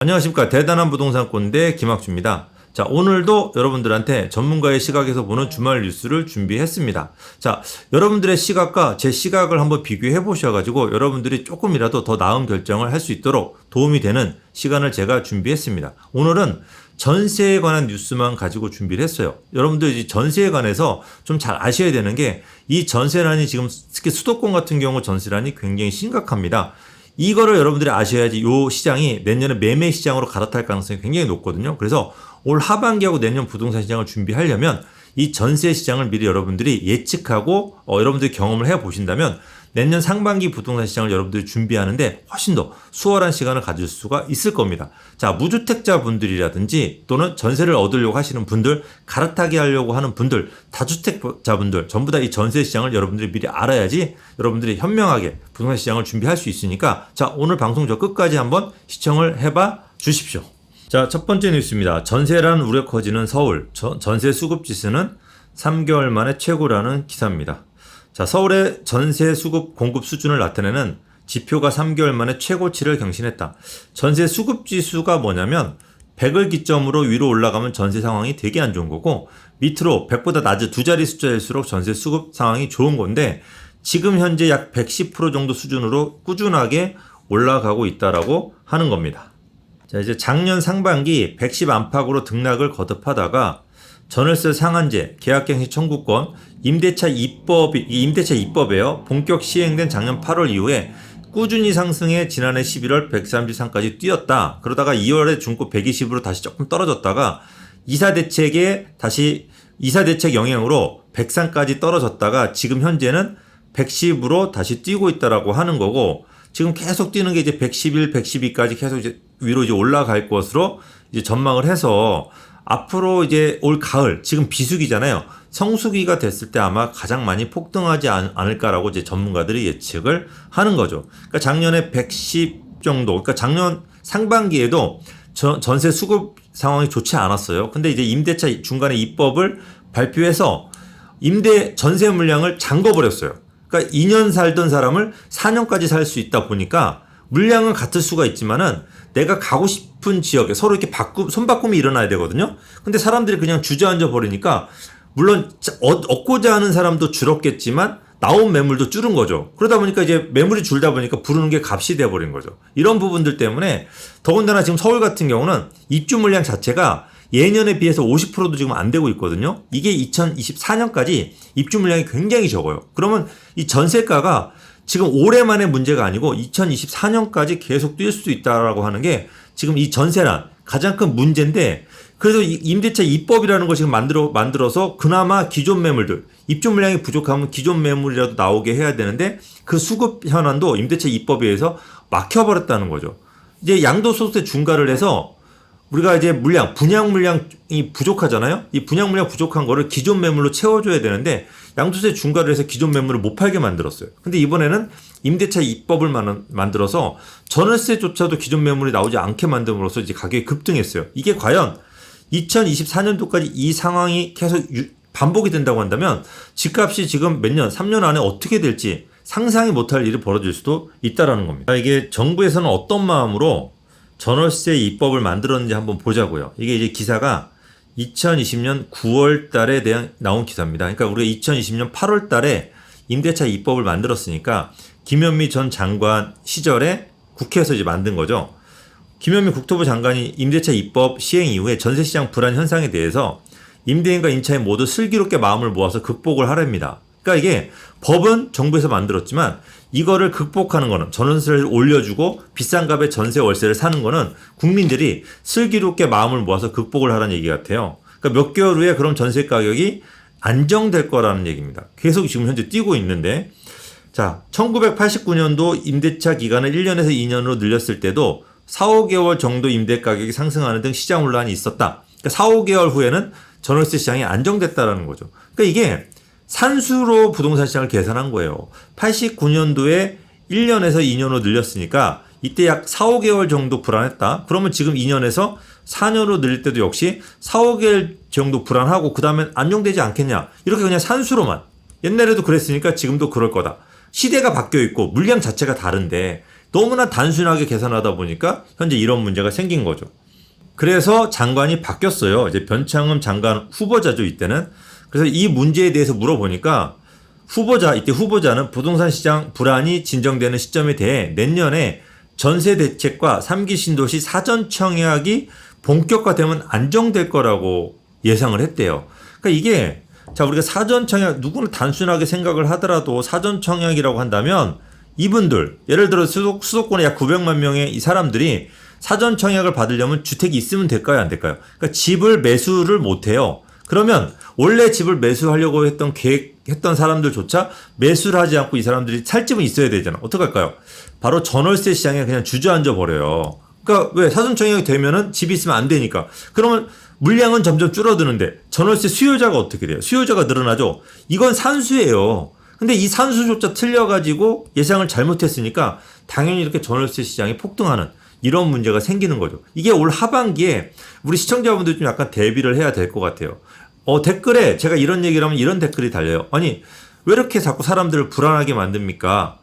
안녕하십니까. 대단한 부동산 꼰대 김학주입니다. 자, 오늘도 여러분들한테 전문가의 시각에서 보는 주말 뉴스를 준비했습니다. 자, 여러분들의 시각과 제 시각을 한번 비교해 보셔가지고 여러분들이 조금이라도 더 나은 결정을 할 수 있도록 도움이 되는 시간을 제가 준비했습니다. 오늘은 전세에 관한 뉴스만 가지고 준비를 했어요. 여러분들 이 전세에 관해서 좀 잘 아셔야 되는 게 이 전세란이 지금 특히 수도권 같은 경우 전세란이 굉장히 심각합니다. 이거를 여러분들이 아셔야지 이 시장이 내년에 매매 시장으로 갈아탈 가능성이 굉장히 높거든요. 그래서 올 하반기하고 내년 부동산 시장을 준비하려면 이 전세 시장을 미리 여러분들이 예측하고 여러분들이 경험을 해 보신다면 내년 상반기 부동산 시장을 여러분들이 준비하는데 훨씬 더 수월한 시간을 가질 수가 있을 겁니다. 자, 무주택자 분들이라든지 또는 전세를 얻으려고 하시는 분들, 갈아타게 하려고 하는 분들, 다주택자분들 전부 다 이 전세 시장을 여러분들이 미리 알아야지 여러분들이 현명하게 부동산 시장을 준비할 수 있으니까 자, 오늘 방송 저 끝까지 한번 시청을 해봐 주십시오. 자, 첫 번째 뉴스입니다. 전세란 우려 커지는 서울. 전세 수급 지수는 3개월 만에 최고라는 기사입니다. 자, 서울의 전세 수급 공급 수준을 나타내는 지표가 3개월 만에 최고치를 경신했다. 전세 수급 지수가 뭐냐면 100을 기점으로 위로 올라가면 전세 상황이 되게 안 좋은 거고 밑으로 100보다 낮은 두 자리 숫자일수록 전세 수급 상황이 좋은 건데 지금 현재 약 110% 정도 수준으로 꾸준하게 올라가고 있다라고 하는 겁니다. 자, 이제 작년 상반기 110 안팎으로 등락을 거듭하다가 전월세 상한제, 계약갱신 청구권, 임대차 입법이에요. 본격 시행된 작년 8월 이후에 꾸준히 상승해 지난해 11월 133까지 뛰었다. 그러다가 2월에 중고 120으로 다시 조금 떨어졌다가 이사 대책 영향으로 103까지 떨어졌다가 지금 현재는 110으로 다시 뛰고 있다라고 하는 거고 지금 계속 뛰는 게 이제 111, 112까지 계속 이제 위로 이제 올라갈 것으로 이제 전망을 해서 앞으로 이제 올 가을, 지금 비수기잖아요. 성수기가 됐을 때 아마 가장 많이 폭등하지 않을까라고 이제 전문가들이 예측을 하는 거죠. 그러니까 작년에 110 정도, 그러니까 작년 상반기에도 전세 수급 상황이 좋지 않았어요. 근데 이제 임대차 중간에 입법을 발표해서 전세 물량을 잠궈버렸어요. 그러니까 2년 살던 사람을 4년까지 살 수 있다 보니까 물량은 같을 수가 있지만은 내가 가고 싶은 지역에 서로 이렇게 손바꿈이 일어나야 되거든요. 근데 사람들이 그냥 주저앉아 버리니까 물론 얻고자 하는 사람도 줄었겠지만 나온 매물도 줄은 거죠. 그러다 보니까 이제 매물이 줄다 보니까 부르는 게 값이 돼버린 거죠. 이런 부분들 때문에 더군다나 지금 서울 같은 경우는 입주 물량 자체가 예년에 비해서 50%도 지금 안 되고 있거든요. 이게 2024년까지 입주 물량이 굉장히 적어요. 그러면 이 전세가가 지금 올해만의 문제가 아니고 2024년까지 계속 뛸 수도 있다라고 하는 게 지금 이 전세란 가장 큰 문제인데 그래서 임대차 입법이라는 거 지금 만들어서 그나마 기존 매물들 입주 물량이 부족하면 기존 매물이라도 나오게 해야 되는데 그 수급 현안도 임대차 입법에 의해서 막혀버렸다는 거죠. 이제 양도소득세 중과를 해서 우리가 이제 분양 물량이 부족하잖아요. 이 분양 물량 부족한 거를 기존 매물로 채워줘야 되는데 양도세 중과를 해서 기존 매물을 못 팔게 만들었어요. 근데 이번에는 임대차 입법을 만들어서 전월세조차도 기존 매물이 나오지 않게 만듦으로써 이제 가격이 급등했어요. 이게 과연 2024년도까지 이 상황이 계속 반복이 된다고 한다면 집값이 지금 몇 년, 3년 안에 어떻게 될지 상상이 못할 일이 벌어질 수도 있다라는 겁니다. 이게 정부에서는 어떤 마음으로 전월세 입법을 만들었는지 한번 보자고요. 이게 이제 기사가 2020년 9월 달에 나온 기사입니다. 그러니까 우리가 2020년 8월 달에 임대차 입법을 만들었으니까 김현미 전 장관 시절에 국회에서 이제 만든 거죠. 김현미 국토부 장관이 임대차 입법 시행 이후에 전세시장 불안 현상에 대해서 임대인과 임차인 모두 슬기롭게 마음을 모아서 극복을 하랍니다. 그러니까 이게 법은 정부에서 만들었지만 이거를 극복하는 거는 전월세를 올려주고 비싼 값에 전세 월세를 사는 거는 국민들이 슬기롭게 마음을 모아서 극복을 하라는 얘기 같아요. 그러니까 몇 개월 후에 그럼 전세 가격이 안정될 거라는 얘기입니다. 계속 지금 현재 뛰고 있는데 자, 1989년도 임대차 기간을 1년에서 2년으로 늘렸을 때도 4, 5개월 정도 임대 가격이 상승하는 등 시장 혼란이 있었다. 그러니까 4, 5개월 후에는 전월세 시장이 안정됐다라는 거죠. 그러니까 이게 산수로 부동산 시장을 계산한 거예요. 89년도에 1년에서 2년으로 늘렸으니까 이때 약 4, 5개월 정도 불안했다. 그러면 지금 2년에서 4년으로 늘릴 때도 역시 4, 5개월 정도 불안하고 그 다음엔 안정되지 않겠냐. 이렇게 그냥 산수로만. 옛날에도 그랬으니까 지금도 그럴 거다. 시대가 바뀌어 있고 물량 자체가 다른데 너무나 단순하게 계산하다 보니까 현재 이런 문제가 생긴 거죠. 그래서 장관이 바뀌었어요. 이제 변창흠 장관 후보자죠, 이때는. 그래서 이 문제에 대해서 물어보니까 이때 후보자는 부동산 시장 불안이 진정되는 시점에 대해 내년에 전세 대책과 3기 신도시 사전 청약이 본격화되면 안정될 거라고 예상을 했대요. 그러니까 이게 우리가 사전 청약, 누구는 단순하게 생각을 하더라도 사전 청약이라고 한다면 이분들, 예를 들어 수도권에 약 900만 명의 이 사람들이 사전 청약을 받으려면 주택이 있으면 될까요, 안 될까요? 그러니까 집을 매수를 못 해요. 그러면 원래 집을 매수하려고 계획했던 사람들조차 매수를 하지 않고 이 사람들이 살 집은 있어야 되잖아. 어떡할까요? 바로 전월세 시장에 그냥 주저앉아 버려요. 그러니까 왜 사전 청약이 되면은 집이 있으면 안 되니까. 그러면 물량은 점점 줄어드는데 전월세 수요자가 어떻게 돼요? 수요자가 늘어나죠. 이건 산수예요. 근데 이 산수조차 틀려가지고 예상을 잘못했으니까 당연히 이렇게 전월세 시장이 폭등하는 이런 문제가 생기는 거죠. 이게 올 하반기에 우리 시청자분들 좀 약간 대비를 해야 될 것 같아요. 댓글에 제가 이런 얘기를 하면 이런 댓글이 달려요. 아니, 왜 이렇게 자꾸 사람들을 불안하게 만듭니까?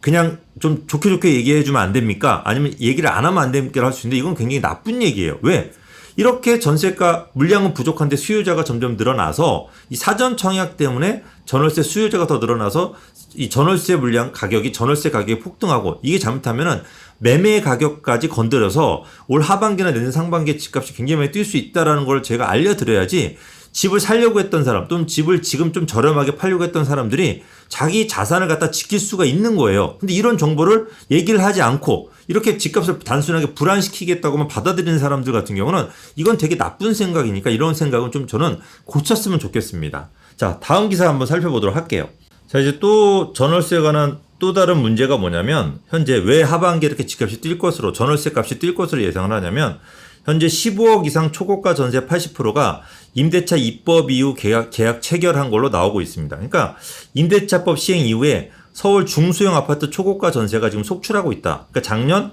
그냥 좀 좋게 얘기해주면 안 됩니까? 아니면 얘기를 안 하면 안 됩니까? 할 수 있는데 이건 굉장히 나쁜 얘기예요. 왜? 이렇게 전세가 물량은 부족한데 수요자가 점점 늘어나서 이 사전 청약 때문에 전월세 수요자가 더 늘어나서 이 전월세 가격이 폭등하고 이게 잘못하면은 매매 가격까지 건드려서 올 하반기나 내년 상반기에 집값이 굉장히 많이 뛸 수 있다라는 걸 제가 알려드려야지 집을 살려고 했던 사람 또는 집을 지금 좀 저렴하게 팔려고 했던 사람들이 자기 자산을 갖다 지킬 수가 있는 거예요. 근데 이런 정보를 얘기를 하지 않고 이렇게 집값을 단순하게 불안시키겠다고만 받아들이는 사람들 같은 경우는 이건 되게 나쁜 생각이니까 이런 생각은 좀 저는 고쳤으면 좋겠습니다. 자, 다음 기사 한번 살펴보도록 할게요. 자, 이제 또 전월세에 관한 또 다른 문제가 뭐냐면 현재 왜 하반기에 이렇게 집값이 뛸 것으로 전월세 값이 뛸 것으로 예상을 하냐면 현재 15억 이상 초고가 전세 80%가 임대차 입법 이후 계약 체결한 걸로 나오고 있습니다. 그러니까 임대차법 시행 이후에 서울 중소형 아파트 초고가 전세가 지금 속출하고 있다. 그러니까 작년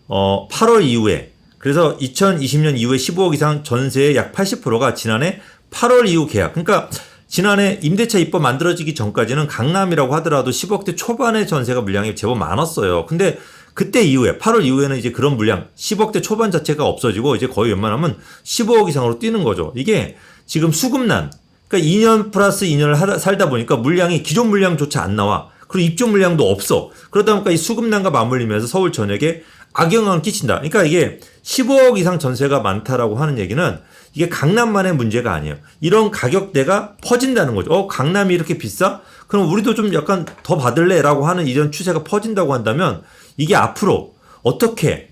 8월 이후에 그래서 2020년 이후에 15억 이상 전세의 약 80%가 지난해 8월 이후 계약. 그러니까 지난해 임대차 입법 만들어지기 전까지는 강남이라고 하더라도 10억대 초반의 전세가 물량이 제법 많았어요. 근데 그때 이후에 8월 이후에는 이제 그런 물량 10억대 초반 자체가 없어지고 이제 거의 웬만하면 15억 이상으로 뛰는 거죠. 이게 지금 수급난, 그러니까 2년 플러스 2년을 살다 보니까 물량이 기존 물량조차 안 나와. 그리고 입주 물량도 없어. 그러다 보니까 이 수급난과 맞물리면서 서울 전역에 악영향을 끼친다. 그러니까 이게 15억 이상 전세가 많다라고 하는 얘기는 이게 강남만의 문제가 아니에요. 이런 가격대가 퍼진다는 거죠. 강남이 이렇게 비싸? 그럼 우리도 좀 약간 더 받을래? 라고 하는 이런 추세가 퍼진다고 한다면 이게 앞으로 어떻게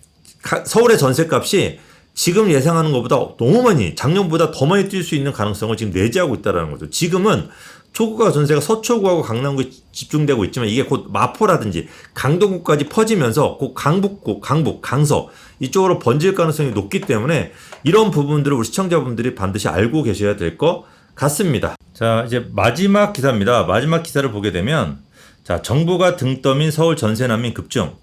서울의 전세값이 지금 예상하는 것보다 너무 많이 작년보다 더 많이 뛸 수 있는 가능성을 지금 내재하고 있다는 거죠. 지금은 초고가 전세가 서초구하고 강남구에 집중되고 있지만 이게 곧 마포라든지 강동구까지 퍼지면서 곧 강북구, 강북, 강서 이쪽으로 번질 가능성이 높기 때문에 이런 부분들을 우리 시청자분들이 반드시 알고 계셔야 될 것 같습니다. 자, 이제 마지막 기사입니다. 마지막 기사를 보게 되면 자, 정부가 등 떠민 서울 전세 난민 급증.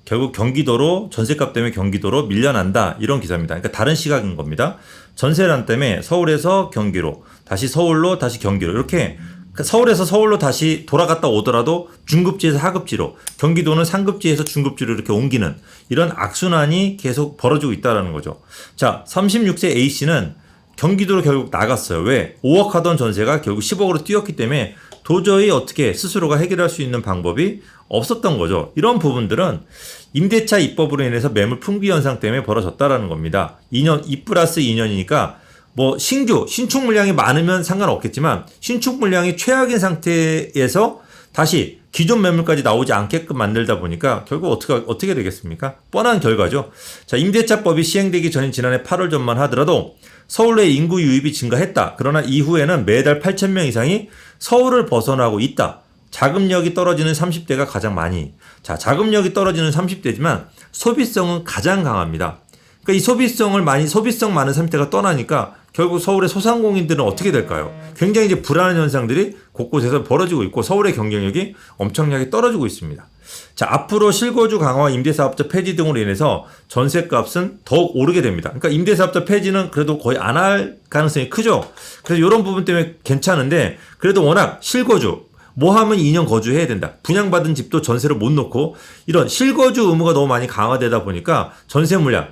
결국 경기도로 전세값 때문에 경기도로 밀려난다 이런 기사입니다. 그러니까 다른 시각인 겁니다. 전세난 때문에 서울에서 경기로 다시 서울로 다시 경기로 이렇게 서울에서 서울로 다시 돌아갔다 오더라도 중급지에서 하급지로 경기도는 상급지에서 중급지로 이렇게 옮기는 이런 악순환이 계속 벌어지고 있다는 거죠. 자, 36세 A씨는 경기도로 결국 나갔어요. 왜? 5억 하던 전세가 결국 10억으로 뛰었기 때문에 도저히 어떻게 스스로가 해결할 수 있는 방법이 없었던 거죠. 이런 부분들은 임대차 입법으로 인해서 매물 풍비 현상 때문에 벌어졌다라는 겁니다. 2 플러스 2년이니까 뭐 신축 물량이 많으면 상관없겠지만 신축 물량이 최악인 상태에서 다시 기존 매물까지 나오지 않게끔 만들다 보니까 결국 어떻게 되겠습니까? 뻔한 결과죠. 자, 임대차법이 시행되기 전인 지난해 8월 전만 하더라도 서울 내 인구 유입이 증가했다. 그러나 이후에는 매달 8,000명 이상이 서울을 벗어나고 있다. 자금력이 떨어지는 30대가 가장 많이. 자, 자금력이 떨어지는 30대지만 소비성은 가장 강합니다. 그러니까 이 소비성 많은 30대가 떠나니까 결국 서울의 소상공인들은 어떻게 될까요? 굉장히 이제 불안한 현상들이 곳곳에서 벌어지고 있고 서울의 경쟁력이 엄청나게 떨어지고 있습니다. 자, 앞으로 실거주 강화와 임대사업자 폐지 등으로 인해서 전세값은 더욱 오르게 됩니다. 그러니까 임대사업자 폐지는 그래도 거의 안 할 가능성이 크죠. 그래서 이런 부분 때문에 괜찮은데 그래도 워낙 실거주 뭐 하면 2년 거주해야 된다. 분양받은 집도 전세를 못 놓고 이런 실거주 의무가 너무 많이 강화되다 보니까 전세 물량이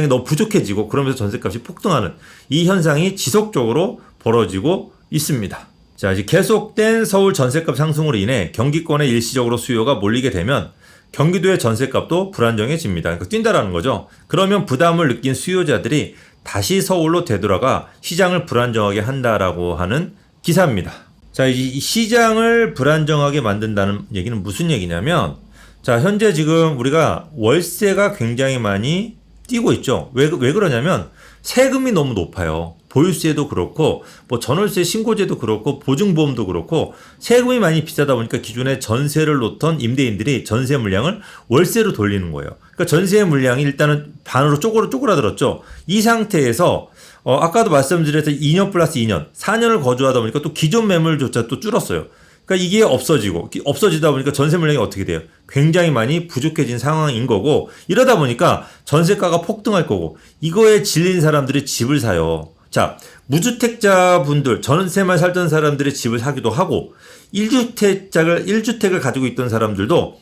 너무 부족해지고 그러면서 전세값이 폭등하는 이 현상이 지속적으로 벌어지고 있습니다. 자, 이제 계속된 서울 전세값 상승으로 인해 경기권에 일시적으로 수요가 몰리게 되면 경기도의 전세값도 불안정해집니다. 그러니까 뛴다라는 거죠. 그러면 부담을 느낀 수요자들이 다시 서울로 되돌아가 시장을 불안정하게 한다라고 하는 기사입니다. 자, 이 시장을 불안정하게 만든다는 얘기는 무슨 얘기냐면, 자, 현재 지금 우리가 월세가 굉장히 많이 뛰고 있죠. 왜 그러냐면 세금이 너무 높아요. 보유세도 그렇고 뭐 전월세 신고제도 그렇고 보증보험도 그렇고 세금이 많이 비싸다 보니까 기존에 전세를 놓던 임대인들이 전세 물량을 월세로 돌리는 거예요. 그러니까 전세 물량이 일단은 반으로 쪼그라들었죠. 이 상태에서 아까도 말씀드렸던 2년 플러스 2년, 4년을 거주하다 보니까 또 기존 매물조차 또 줄었어요. 그러니까 이게 없어지다 보니까 전세 물량이 어떻게 돼요? 굉장히 많이 부족해진 상황인 거고, 이러다 보니까 전세가가 폭등할 거고, 이거에 질린 사람들이 집을 사요. 자, 무주택자분들, 전세만 살던 사람들이 집을 사기도 하고, 1주택을 가지고 있던 사람들도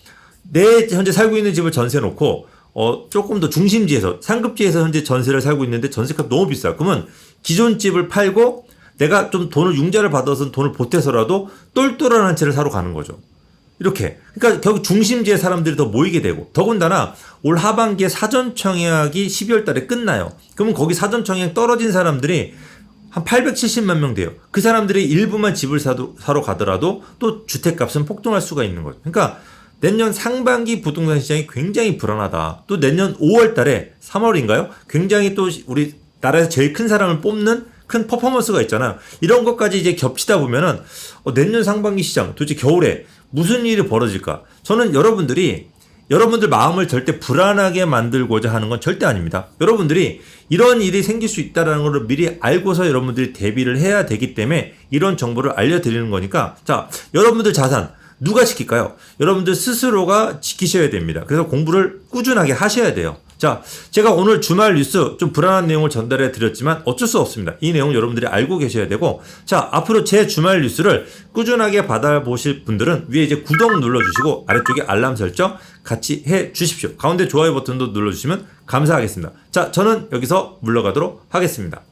내 현재 살고 있는 집을 전세 놓고, 조금 더 중심지에서, 상급지에서 현재 전세를 살고 있는데 전세값 너무 비싸. 그러면 기존 집을 팔고 내가 좀 융자를 받아서 돈을 보태서라도 똘똘한 한 채를 사러 가는 거죠. 이렇게. 그러니까 결국 중심지에 사람들이 더 모이게 되고, 더군다나 올 하반기에 사전청약이 12월 달에 끝나요. 그러면 거기 사전청약 떨어진 사람들이 한 870만 명 돼요. 그 사람들이 일부만 집을 사러 가더라도 또 주택값은 폭등할 수가 있는 거죠. 그러니까 내년 상반기 부동산 시장이 굉장히 불안하다. 또 내년 5월 달에 3월인가요? 굉장히 또 우리 나라에서 제일 큰 사람을 뽑는 큰 퍼포먼스가 있잖아요. 이런 것까지 이제 겹치다 보면은 내년 상반기 시장 도대체 겨울에 무슨 일이 벌어질까? 저는 여러분들 마음을 절대 불안하게 만들고자 하는 건 절대 아닙니다. 여러분들이 이런 일이 생길 수 있다는 걸 미리 알고서 여러분들이 대비를 해야 되기 때문에 이런 정보를 알려드리는 거니까, 자, 여러분들 자산 누가 지킬까요? 여러분들 스스로가 지키셔야 됩니다. 그래서 공부를 꾸준하게 하셔야 돼요. 자, 제가 오늘 주말 뉴스 좀 불안한 내용을 전달해 드렸지만 어쩔 수 없습니다. 이 내용 여러분들이 알고 계셔야 되고, 자, 앞으로 제 주말 뉴스를 꾸준하게 받아보실 분들은 위에 이제 구독 눌러주시고 아래쪽에 알람 설정 같이 해 주십시오. 가운데 좋아요 버튼도 눌러주시면 감사하겠습니다. 자, 저는 여기서 물러가도록 하겠습니다.